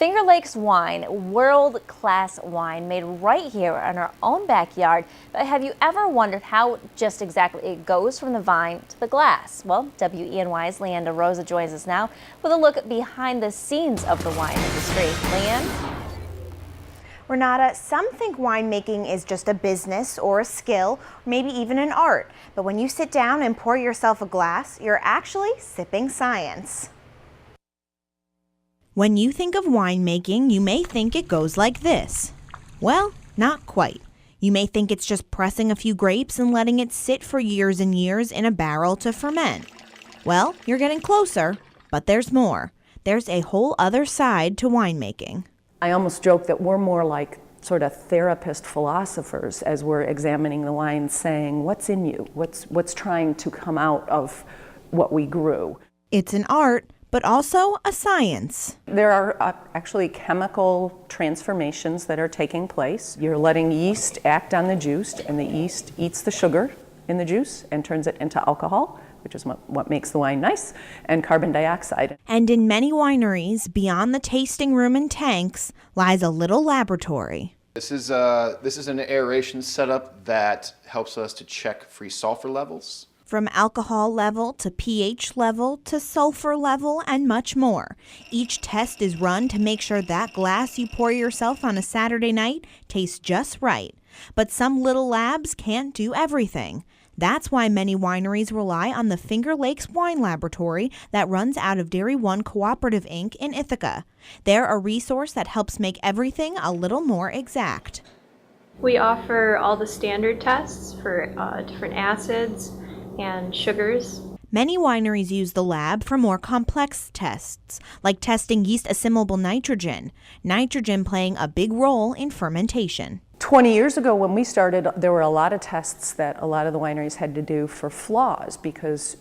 Finger Lakes wine, world-class wine made right here in our own backyard. But have you ever wondered how just exactly it goes from the vine to the glass? Well, WENY's Leanne DeRosa joins us now with a look behind the scenes of the wine industry. Leanne? Renata, some think winemaking is just a business or a skill, or maybe even an art. But when you sit down and pour yourself a glass, you're actually sipping science. When you think of winemaking, you may think it goes like this. Well, not quite. You may think it's just pressing a few grapes and letting it sit for years and years in a barrel to ferment. Well, you're getting closer, but there's more. There's a whole other side to winemaking. I almost joke that we're more like sort of therapist philosophers as we're examining the wine, saying, what's in you? What's trying to come out of what we grew? It's an art, but also a science. There are actually chemical transformations that are taking place. You're letting yeast act on the juice, and the yeast eats the sugar in the juice and turns it into alcohol, which is what makes the wine nice, and carbon dioxide. And in many wineries, beyond the tasting room and tanks, lies a little laboratory. This is an aeration setup that helps us to check free sulfur levels. From alcohol level to pH level to sulfur level and much more. Each test is run to make sure that glass you pour yourself on a Saturday night tastes just right. But some little labs can't do everything. That's why many wineries rely on the Finger Lakes Wine Laboratory that runs out of Dairy One Cooperative Inc. in Ithaca. They're a resource that helps make everything a little more exact. We offer all the standard tests for different acids and sugars. Many wineries use the lab for more complex tests, like testing yeast assimilable nitrogen playing a big role in fermentation. 20 years ago when we started, there were a lot of tests that a lot of the wineries had to do for flaws because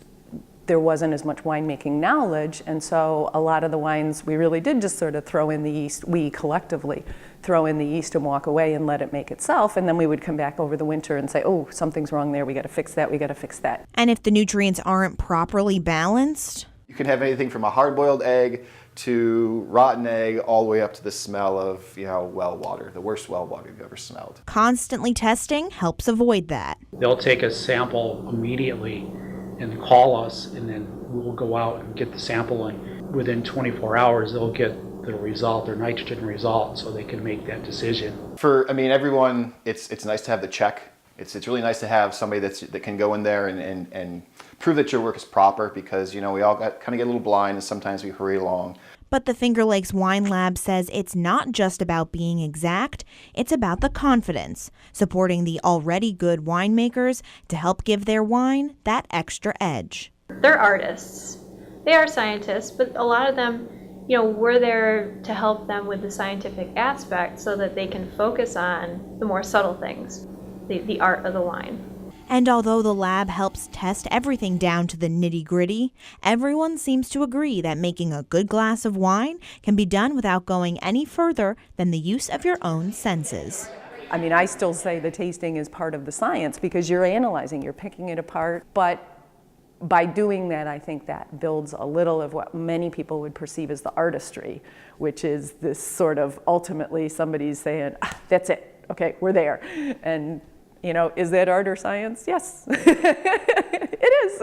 there wasn't as much winemaking knowledge, and so a lot of the wines we really did just sort of throw in the yeast, we collectively throw in the yeast and walk away and let it make itself, and then we would come back over the winter and say, oh, something's wrong there, we got to fix that, we got to fix that. And if the nutrients aren't properly balanced? You can have anything from a hard-boiled egg to rotten egg, all the way up to the smell of, well water, the worst well water you've ever smelled. Constantly testing helps avoid that. They'll take a sample immediately and call us, and then we'll go out and get the sample, and within 24 hours they'll get the result, their nitrogen result, so they can make that decision. For everyone, it's nice to have the check. It's really nice to have somebody that can go in there and prove that your work is proper, because we all kind of get a little blind and sometimes we hurry along. But the Finger Lakes Wine Lab says it's not just about being exact, it's about the confidence, supporting the already good winemakers to help give their wine that extra edge. They're artists. They are scientists, but a lot of them, we're there to help them with the scientific aspect so that they can focus on the more subtle things, the art of the wine. And although the lab helps test everything down to the nitty-gritty, everyone seems to agree that making a good glass of wine can be done without going any further than the use of your own senses. I still say the tasting is part of the science because you're analyzing, you're picking it apart, but by doing that, I think that builds a little of what many people would perceive as the artistry, which is this sort of ultimately somebody's saying, that's it, okay, we're there. And is that art or science? Yes, it is.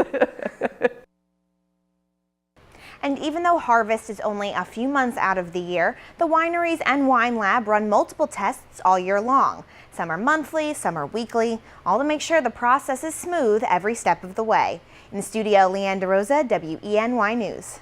And even though harvest is only a few months out of the year, the wineries and wine lab run multiple tests all year long. Some are monthly, some are weekly, all to make sure the process is smooth every step of the way. In the studio, Leanne DeRosa, WENY News.